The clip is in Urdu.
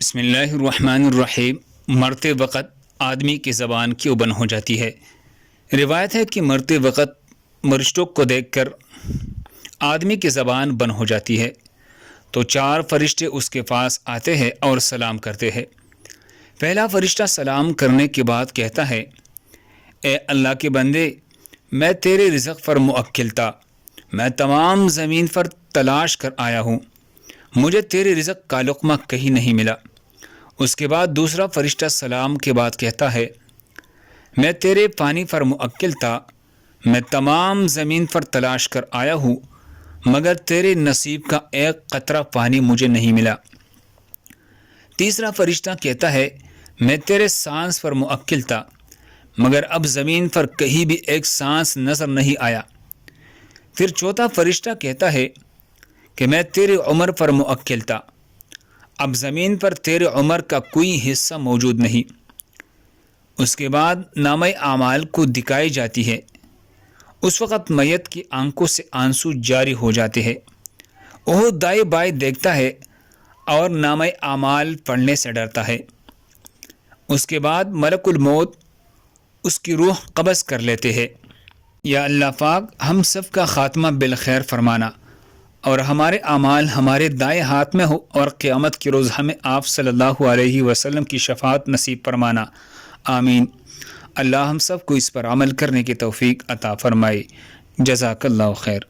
بسم اللہ الرحمن الرحیم۔ مرتے وقت آدمی کی زبان کیوں بند ہو جاتی ہے؟ روایت ہے کہ مرتے وقت فرشتوں کو دیکھ کر آدمی کی زبان بند ہو جاتی ہے تو 4 فرشتے اس کے پاس آتے ہیں اور سلام کرتے ہیں۔ پہلا فرشتہ سلام کرنے کے بعد کہتا ہے، اے اللہ کے بندے، میں تیرے رزق پر موکل تھا، میں تمام زمین پر تلاش کر آیا ہوں، مجھے تیرے رزق کا لقمہ کہیں نہیں ملا۔ اس کے بعد دوسرا فرشتہ سلام کے بعد کہتا ہے، میں تیرے پانی پر موکل تھا، میں تمام زمین پر تلاش کر آیا ہوں، مگر تیرے نصیب کا ایک قطرہ پانی مجھے نہیں ملا۔ تیسرا فرشتہ کہتا ہے، میں تیرے سانس پر موکل تھا، مگر اب زمین پر کہیں بھی ایک سانس نظر نہیں آیا۔ پھر چوتھا فرشتہ کہتا ہے کہ میں تیرے عمر پر موکل تھا، اب زمین پر تیرے عمر کا کوئی حصہ موجود نہیں۔ اس کے بعد نامہ اعمال کو دکھائی جاتی ہے۔ اس وقت میت کی آنکھوں سے آنسو جاری ہو جاتے ہیں۔ وہ دائیں بائیں دیکھتا ہے اور نامہ اعمال پڑھنے سے ڈرتا ہے۔ اس کے بعد ملک الموت اس کی روح قبض کر لیتے ہیں۔ یا اللہ پاک ہم سب کا خاتمہ بالخیر فرمانا، اور ہمارے اعمال ہمارے دائیں ہاتھ میں ہو، اور قیامت کے روز ہمیں آپ صلی اللہ علیہ وسلم کی شفاعت نصیب فرمانا، آمین۔ اللہ ہم سب کو اس پر عمل کرنے کی توفیق عطا فرمائے۔ جزاک اللہ خیر۔